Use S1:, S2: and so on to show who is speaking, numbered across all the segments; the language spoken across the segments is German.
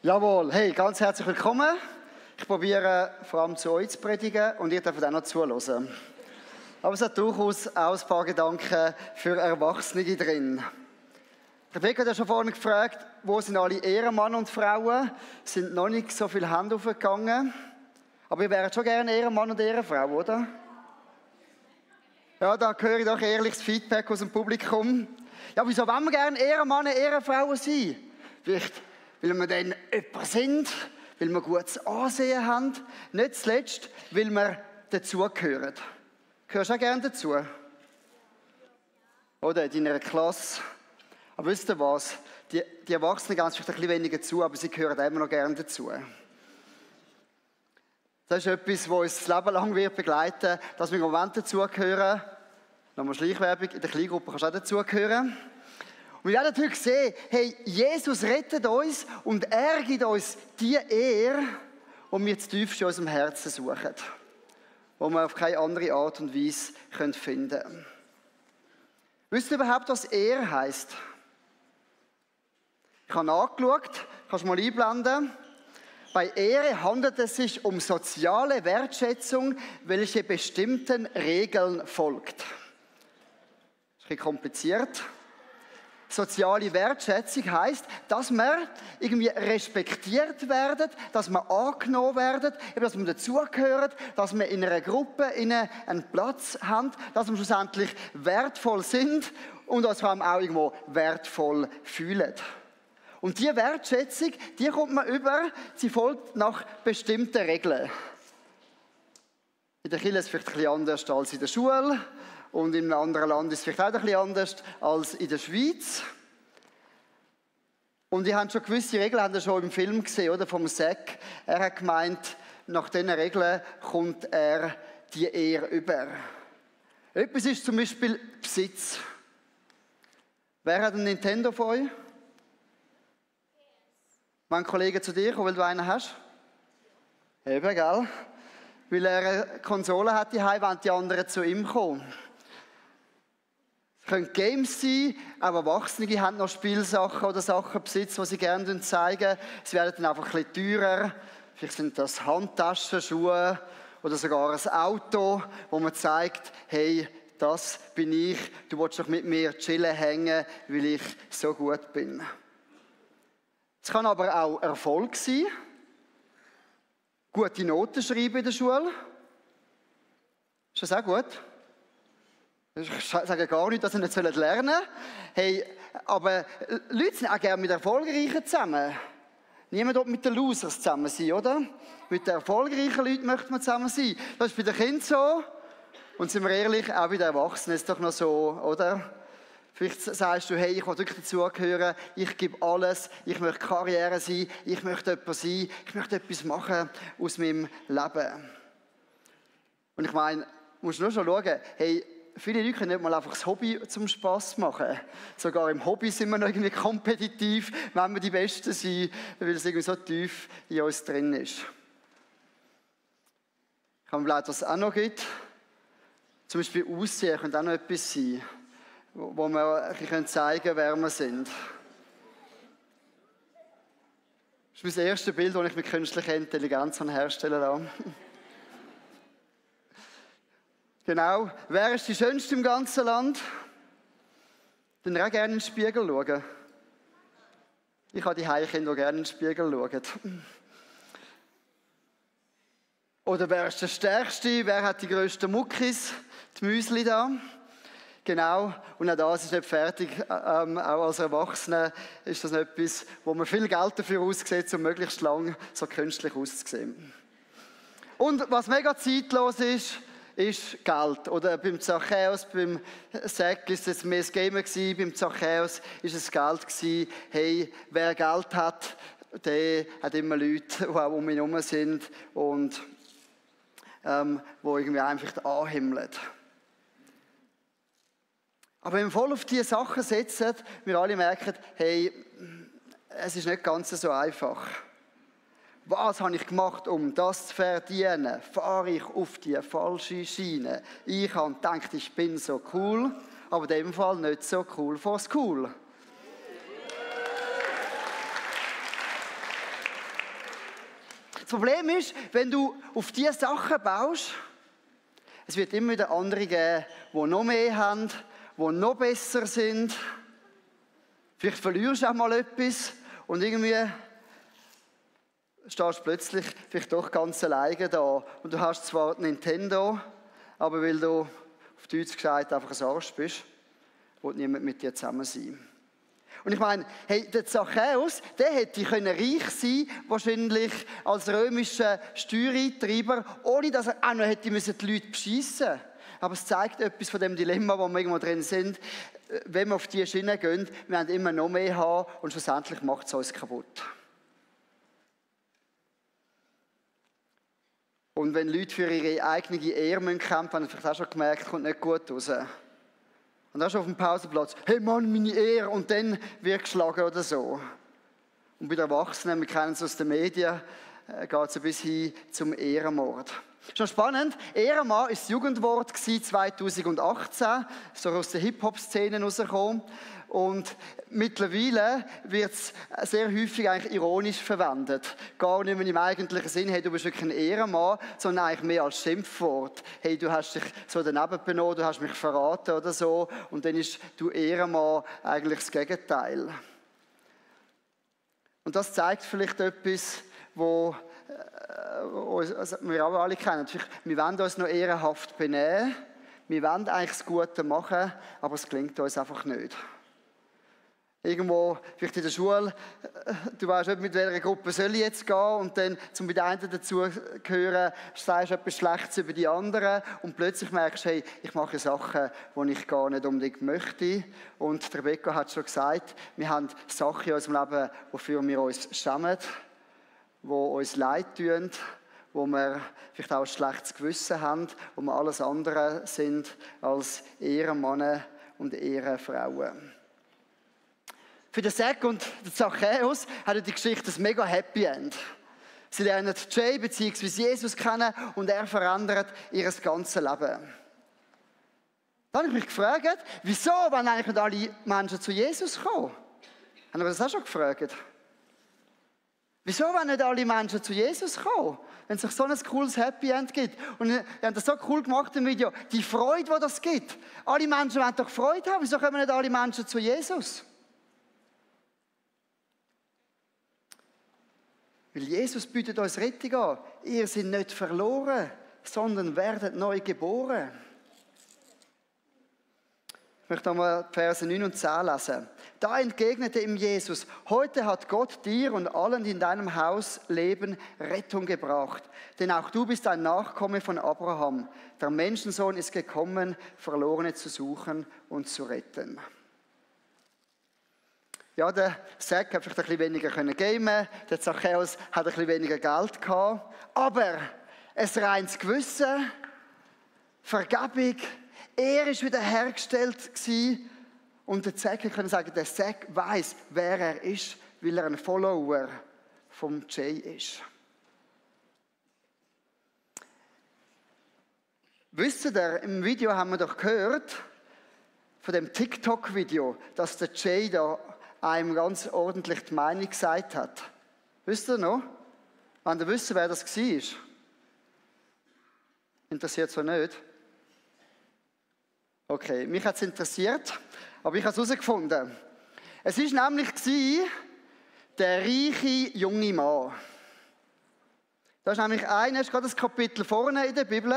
S1: Jawohl, hey, ganz herzlich willkommen. Ich probiere vor allem zu euch zu predigen und ihr dürft auch noch zuhören. Aber es hat durchaus auch ein paar Gedanken für Erwachsene drin. Der Weg hat ja schon vorhin gefragt, wo sind alle Ehrenmann und Frauen? Es sind noch nicht so viele Hände aufgegangen. Aber ihr wäret schon gerne Ehrenmann und Ehrenfrau, oder? Ja, da höre ich doch ehrliches Feedback aus dem Publikum. Ja, wieso wollen wir gerne Ehrenmann und Ehrenfrauen sein? Vielleicht, weil wir dann jemand sind, weil wir gutes Ansehen haben. Nicht zuletzt, weil wir dazugehören. Gehörst du auch gerne dazu? Oder in deiner Klasse? Aber wisst ihr was? Die Erwachsenen gehen vielleicht ein bisschen weniger zu, aber sie gehören immer noch gerne dazu. Das ist etwas, das uns das Leben lang wird begleiten, dass wir im Moment dazugehören. Nochmal Schleichwerbung, in der Kleingruppe kannst du auch dazugehören. Und wir werden heute sehen, hey, Jesus rettet uns und er gibt uns die Ehre, die wir zutiefst in unserem Herzen suchen. Die wir auf keine andere Art und Weise finden können. Wisst ihr überhaupt, was Ehre heisst? Ich habe nachgeschaut, kannst du mal einblenden. Bei Ehre handelt es sich um soziale Wertschätzung, welche bestimmten Regeln folgt. Das ist ein bisschen kompliziert. Soziale Wertschätzung heisst, dass wir irgendwie respektiert werden, dass wir angenommen werden, dass wir dazugehören, dass wir in einer Gruppe einen Platz haben, dass wir schlussendlich wertvoll sind und uns vor allem auch irgendwo wertvoll fühlen. Und diese Wertschätzung, die kommt man über, sie folgt nach bestimmten Regeln. In der Kirche ist es vielleicht ein bisschen anders als in der Schule und in einem anderen Land ist es vielleicht auch ein bisschen anders als in der Schweiz. Und ihr habt schon gewisse Regeln, habt ihr schon im Film gesehen, oder, vom Zack. Er hat gemeint, nach diesen Regeln kommt er die Ehre über. Etwas ist zum Beispiel Besitz. Wer hat einen Nintendo von euch? Wenn Kollegen zu dir kommen, weil du einen hast? Eben, gell? Weil er eine Konsole hat, wollen die anderen zu ihm kommen. Es können Games sein, auch Erwachsene haben noch Spielsachen oder Sachen besitzen, die sie gerne zeigen. Sie werden dann einfach ein bisschen teurer. Vielleicht sind das Handtaschen, Schuhe oder sogar ein Auto, wo man zeigt, hey, das bin ich, du willst doch mit mir chillen, hängen, weil ich so gut bin. Es kann aber auch Erfolg sein. Gute Noten schreiben in der Schule. Ist das auch gut? Ich sage gar nicht, dass sie nicht lernen sollen. Hey, aber Leute sind auch gerne mit Erfolgreichen zusammen. Niemand will mit den Losers zusammen sein, oder? Mit den erfolgreichen Leuten möchte man zusammen sein. Das ist bei den Kindern so. Und sind wir ehrlich, auch bei den Erwachsenen ist es doch noch so, oder? Vielleicht sagst du, hey, ich will wirklich dazugehören, ich gebe alles, ich möchte Karriere sein, ich möchte etwas sein, ich möchte etwas machen aus meinem Leben. Und ich meine, du musst nur schon schauen, hey, viele Leute können nicht mal einfach das Hobby zum Spass machen. Sogar im Hobby sind wir noch irgendwie kompetitiv, wenn wir die Besten sind, weil es irgendwie so tief in uns drin ist. Ich habe mir was es auch noch gibt. Zum Beispiel Aussehen könnte auch noch etwas sein, wo wir ein bisschen zeigen können, wer wir sind. Das ist mein erstes Bild, das ich mit künstlicher Intelligenz herstellen lasse. Genau. Wer ist die Schönste im ganzen Land? Dann auch gerne in den Spiegel schauen. Ich habe die Heimkinder, die gerne in den Spiegel schauen. Oder wer ist der Stärkste? Wer hat die grössten Muckis? Die Müsli da. Genau. Und auch das ist nicht fertig. Auch als Erwachsene ist das etwas, wo man viel Geld dafür aussetzt, um möglichst lang so künstlich auszusehen. Und was mega zeitlos ist Geld. Oder beim Zachäus, beim Zack ist es mehr das Game gewesen, beim Zachäus ist es Geld gewesen. Hey, wer Geld hat, der hat immer Leute, die auch um ihn herum sind und die irgendwie einfach anhimmeln. Aber wenn wir voll auf diese Sachen setzen, wir alle merken, hey, es ist nicht ganz so einfach. Was habe ich gemacht, um das zu verdienen? Fahre ich auf die falsche Schiene? Ich habe gedacht, ich bin so cool, aber in dem Fall nicht so cool for school. Problem ist, wenn du auf diese Sachen baust, es wird immer wieder andere geben, die noch mehr haben, die noch besser sind. Vielleicht verlierst du auch mal etwas und irgendwie stehst du plötzlich vielleicht doch ganz alleine da. Und du hast zwar Nintendo, aber weil du auf Deutsch gesagt einfach ein Arsch bist, will niemand mit dir zusammen sein. Und ich meine, hey, der Zachäus, der hätte reich sein können, wahrscheinlich als römischer Steuereintreiber, ohne dass er auch noch hätte die Leute beschissen müssen. Aber es zeigt etwas von dem Dilemma, wo wir irgendwo drin sind. Wenn wir auf diese Schiene gehen, wir werden immer noch mehr haben und schlussendlich macht es uns kaputt. Und wenn Leute für ihre eigene Ehre kämpfen, haben sie vielleicht auch schon gemerkt, kommt nicht gut raus. Und dann schon auf dem Pausenplatz, hey Mann, meine Ehre, und dann wird geschlagen oder so. Und bei den Erwachsenen, wir kennen es aus den Medien, geht es bis hin zum Ehrenmord. Schon spannend, Ehrenmann war das Jugendwort 2018, so aus der Hip-Hop-Szene rausgekommen. Und mittlerweile wird es sehr häufig eigentlich ironisch verwendet. Gar nicht mehr im eigentlichen Sinn, hey, du bist wirklich ein Ehrenmann, sondern eigentlich mehr als Schimpfwort. Hey, du hast dich so daneben benommen, du hast mich verraten oder so. Und dann ist du Ehrenmann eigentlich das Gegenteil. Und das zeigt vielleicht etwas, wo also wir auch alle kennen. Wir wollen uns noch ehrenhaft benehmen, wir wollen eigentlich das Gute machen, aber es gelingt uns einfach nicht. Irgendwo, vielleicht in der Schule, du weißt nicht, mit welcher Gruppe soll ich jetzt gehen und dann, um bei den einen dazugehören, sagst du etwas Schlechtes über die anderen und plötzlich merkst du, hey, ich mache Sachen, die ich gar nicht unbedingt möchte. Und Rebecca hat schon gesagt, wir haben Sachen in unserem Leben, wofür wir uns schämen, die uns leid tun, wo wir vielleicht auch ein schlechtes Gewissen haben, wo wir alles andere sind als Ehrenmänner und Ehrenfrauen. Für den Zack und den Zachäus hat die Geschichte ein mega Happy End. Sie lernen Jay bzw. Jesus kennen und er verändert ihr ganzes Leben. Dann habe ich mich gefragt, wieso wollen eigentlich nicht alle Menschen zu Jesus kommen? Haben wir das auch schon gefragt? Wieso wollen nicht alle Menschen zu Jesus kommen, wenn es sich so ein cooles Happy End gibt? Und wir haben das so cool gemacht im Video. Die Freude, die das gibt. Alle Menschen wollen doch Freude haben. Wieso kommen nicht alle Menschen zu Jesus? Weil Jesus bietet uns Rettung an. Ihr seid nicht verloren, sondern werdet neu geboren. Ich möchte einmal die Verse 9 und 10 lesen. Da entgegnete ihm Jesus: Heute hat Gott dir und allen, die in deinem Haus leben, Rettung gebracht. Denn auch du bist ein Nachkomme von Abraham. Der Menschensohn ist gekommen, Verlorene zu suchen und zu retten. Ja, der Zack hat vielleicht ein bisschen weniger geben können. Der Zachäus hat ein bisschen weniger Geld gehabt. Aber ein reines Gewissen, Vergebung, er war wieder hergestellt gewesen. Und der Zack kann sagen, der Zack weiss, wer er ist, weil er ein Follower vom Jay ist. Wisst ihr, im Video haben wir doch gehört, von dem TikTok-Video, dass der Jay da einem ganz ordentlich die Meinung gesagt hat. Wisst ihr noch? Wenn ihr wisst, wer das war? Interessiert es euch nicht? Okay, mich hat es interessiert, aber ich habe es herausgefunden. Es war nämlich der reiche junge Mann. Da ist nämlich einer, das ist gerade das Kapitel vorne in der Bibel,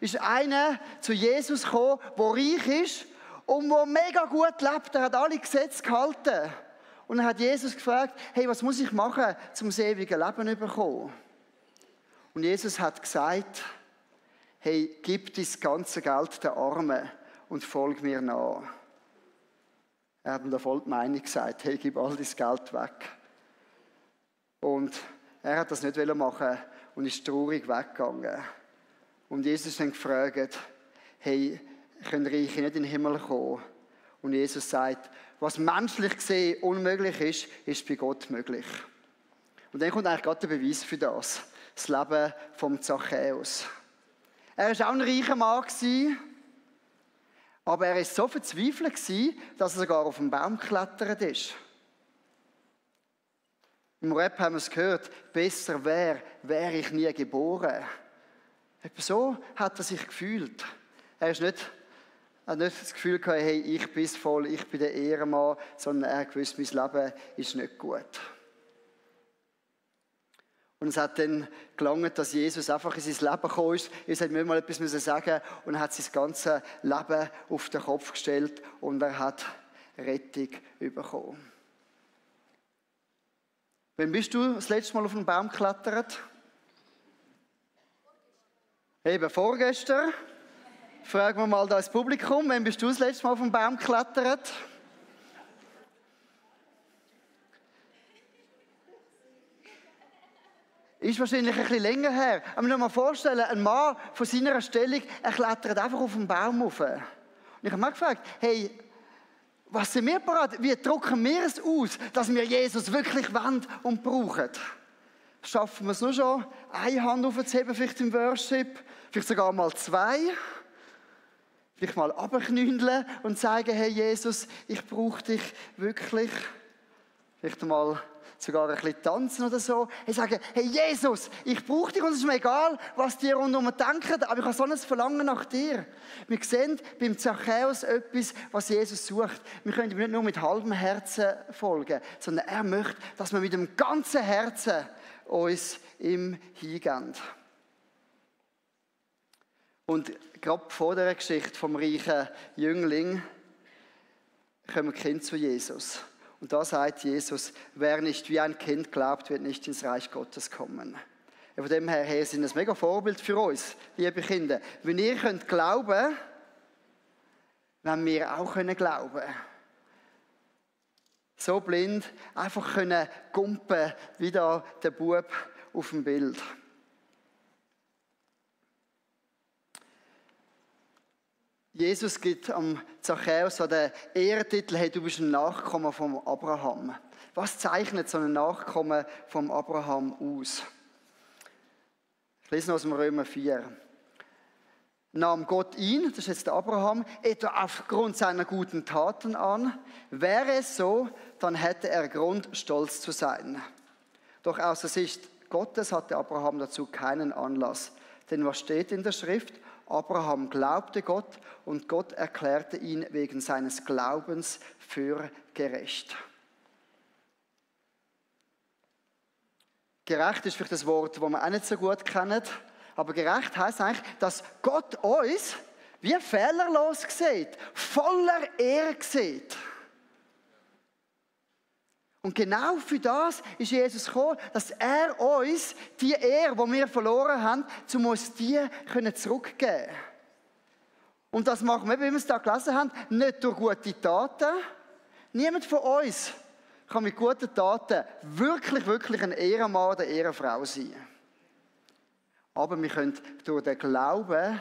S1: ist einer zu Jesus gekommen, der reich ist und der mega gut lebt. Er hat alle Gesetze gehalten. Und er hat Jesus gefragt, hey, was muss ich machen, um das ewige Leben zu bekommen? Und Jesus hat gesagt, hey, gib dein ganze Geld den Armen und folg mir nach. Er hat ihm da voll die Meinung gesagt, hey, gib all dein Geld weg. Und er hat das nicht machen und ist traurig weggegangen. Und Jesus hat dann gefragt, hey, können Reiche nicht in den Himmel kommen? Und Jesus sagt, was menschlich gesehen unmöglich ist, ist bei Gott möglich. Und dann kommt eigentlich gerade der Beweis für das. Das Leben vom Zachäus. Er war auch ein reicher Mann, aber er war so verzweifelt, dass er sogar auf den Baum geklettert ist. Im Rap haben wir es gehört, besser wäre ich nie geboren. Etwa so hat er sich gefühlt. Er hat nicht das Gefühl gehabt, hey, ich bin es voll, ich bin der Ehrenmann, sondern er gewusst, mein Leben ist nicht gut. Und es hat dann gelangt, dass Jesus einfach in sein Leben gekommen ist. Er hat mir mal etwas sagen und er hat sein ganzes Leben auf den Kopf gestellt und er hat Rettung bekommen. Wann bist du das letzte Mal auf einen Baum geklettert? Eben vorgestern. Fragen wir mal das Publikum, wann bist du das letzte Mal auf einen Baum geklettert? Ist wahrscheinlich ein bisschen länger her. Aber ich muss mir vorstellen, ein Mann von seiner Stellung, er klettert einfach auf einen Baum rauf. Und ich habe mich gefragt, hey, was sind wir bereit? Wie drucken wir es aus, dass wir Jesus wirklich wollen und brauchen? Schaffen wir es nur schon, eine Hand aufzuheben, vielleicht im Worship, vielleicht sogar mal zwei? Vielleicht mal runterknündeln und sagen, hey Jesus, ich brauche dich wirklich. Vielleicht mal sogar ein bisschen tanzen oder so. Ich sage, hey Jesus, ich brauche dich und es ist mir egal, was die rundherum denken, aber ich habe so ein Verlangen nach dir. Wir sehen beim Zachäus etwas, was Jesus sucht. Wir können ihm nicht nur mit halbem Herzen folgen, sondern er möchte, dass wir mit dem ganzen Herzen uns ihm hingeben. Und gerade vor dieser Geschichte vom reichen Jüngling kommen Kinder zu Jesus. Und da sagt Jesus, wer nicht wie ein Kind glaubt, wird nicht ins Reich Gottes kommen. Von dem her sind das mega Vorbild für uns, liebe Kinder. Wenn ihr könnt glauben, wenn wir auch können glauben. So blind, einfach können gumpen, wie da der Bub auf dem Bild. Jesus gibt am Zachäus den Ehrentitel, hey, du bist ein Nachkomme von Abraham. Was zeichnet so ein Nachkomme von Abraham aus? Ich lese noch aus dem Römer 4. Nahm Gott ihn, das ist jetzt der Abraham, etwa aufgrund seiner guten Taten an? Wäre es so, dann hätte er Grund, stolz zu sein. Doch aus der Sicht Gottes hatte Abraham dazu keinen Anlass. Denn was steht in der Schrift? Abraham glaubte Gott und Gott erklärte ihn wegen seines Glaubens für gerecht. Gerecht ist vielleicht das Wort, das wir auch nicht so gut kennen, aber gerecht heisst eigentlich, dass Gott uns wie fehlerlos sieht, voller Ehre sieht. Und genau für das ist Jesus gekommen, dass er uns die Ehre, die wir verloren haben, um uns die zurückgeben können. Und das machen wir, wie wir es da gelesen haben, nicht durch gute Taten. Niemand von uns kann mit guten Taten wirklich ein Ehrenmann oder Ehrenfrau sein. Aber wir können durch den Glauben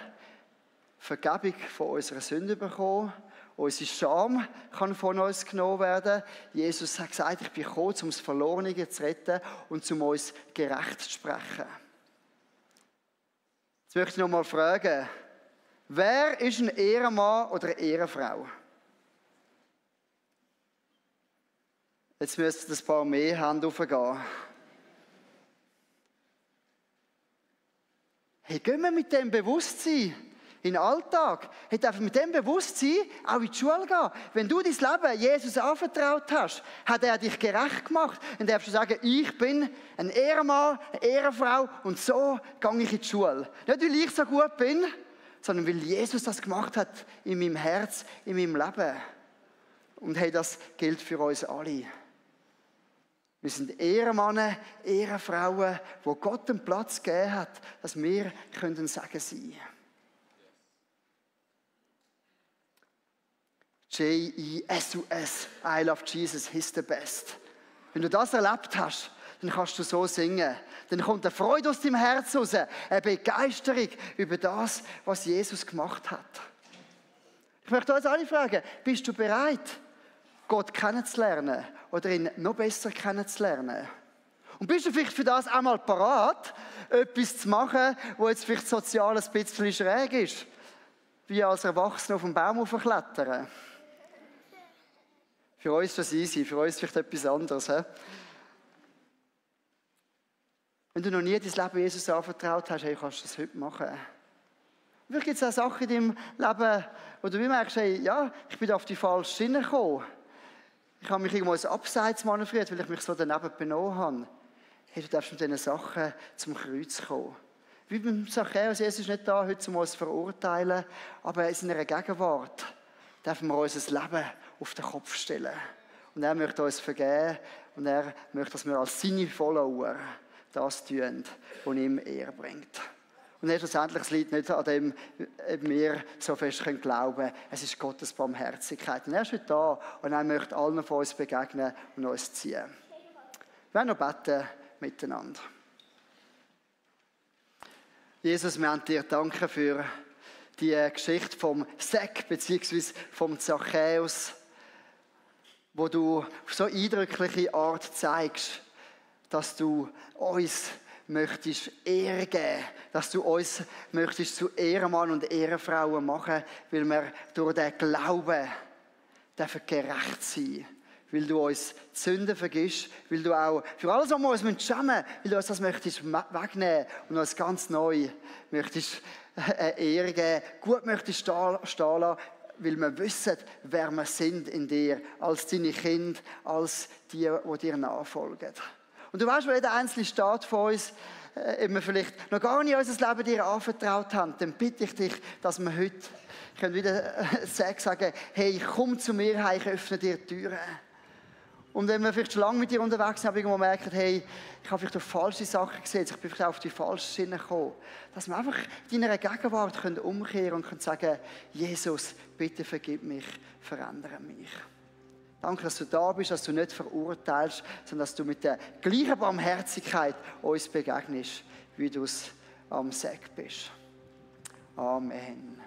S1: Vergebung von unserer Sünde bekommen. Unsere Scham kann von uns genommen werden. Jesus hat gesagt, ich bin gekommen, um das Verlorene zu retten und um uns gerecht zu sprechen. Jetzt möchte ich noch mal fragen, wer ist ein Ehrenmann oder eine Ehrenfrau? Jetzt müssten ein paar mehr Hände aufgehen. Hey, gehen wir mit dem Bewusstsein in den Alltag. Hey, darf mit dem Bewusstsein auch in die Schule gehen. Wenn du dein Leben Jesus anvertraut hast, hat er dich gerecht gemacht. Dann darfst du sagen, ich bin ein Ehrenmann, eine Ehrenfrau und so gehe ich in die Schule. Nicht, weil ich so gut bin, sondern weil Jesus das gemacht hat in meinem Herz, in meinem Leben. Und hey, das gilt für uns alle. Wir sind Ehrenmänner, Ehrenfrauen, wo Gott einen Platz gegeben hat, dass wir können sagen sein. J-E-S-U-S, I love Jesus, he's the best. Wenn du das erlebt hast, dann kannst du so singen. Dann kommt eine Freude aus deinem Herz raus, eine Begeisterung über das, was Jesus gemacht hat. Ich möchte uns alle fragen, bist du bereit, Gott kennenzulernen oder ihn noch besser kennenzulernen? Und bist du vielleicht für das einmal parat, etwas zu machen, wo jetzt vielleicht sozial ein bisschen schräg ist, wie als Erwachsener auf den Baum klettern? Für uns ist das easy, für uns vielleicht etwas anderes. He? Wenn du noch nie dein Leben Jesus anvertraut hast, hey, kannst du das heute machen. Vielleicht gibt es auch Sachen in deinem Leben, wo du merkst, hey, ja, ich bin da auf die falsche Schiene gekommen. Ich habe mich irgendwo ins Abseits manövriert, weil ich mich so daneben benommen habe. Hey, du darfst mit diesen Sachen zum Kreuz kommen. Wie beim Zachäus, Jesus ist nicht da, heute um uns zu verurteilen, aber in seiner Gegenwart dürfen wir unser Leben auf den Kopf stellen. Und er möchte uns vergeben und er möchte, dass wir als seine Follower das tun, was ihm Ehre bringt. Und schlussendlich, es liegt nicht an dem, ob wir so fest glauben können. Es ist Gottes Barmherzigkeit. Und er ist heute da und er möchte allen von uns begegnen und uns ziehen. Wir werden noch beten miteinander. Jesus, wir dir danken für die Geschichte vom Säck bzw. vom Zachäus, wo du auf so eindrückliche Art zeigst, dass du uns möchtest Ehre geben, dass du uns möchtest zu Ehrenmann und Ehrenfrauen machen, weil wir durch den Glauben dürfen gerecht sein, weil du uns die Sünden vergisst, weil du auch für alles, was wir uns schämen müssen, weil du uns das möchtest wegnehmen und uns ganz neu möchtest Ehre geben, gut möchtest stehen lassen, weil wir wissen, wer wir sind in dir, als deine Kinder, als die dir nachfolgen. Und du weißt, weil jeder Einzelne steht von uns, ob wir vielleicht noch gar nicht unser Leben dir anvertraut haben, dann bitte ich dich, dass wir heute wieder sagen, hey, komm zu mir heim, ich öffne dir die Türen. Und wenn wir vielleicht schon lange mit dir unterwegs sind, aber irgendwo merken, hey, ich habe vielleicht auf falsche Sachen gesehen, ich bin vielleicht auf die falsche Schiene gekommen, dass wir einfach in deiner Gegenwart umkehren und können sagen, Jesus, bitte vergib mich, verändere mich. Danke, dass du da bist, dass du nicht verurteilst, sondern dass du mit der gleichen Barmherzigkeit uns begegnest, wie du es am Säck bist. Amen.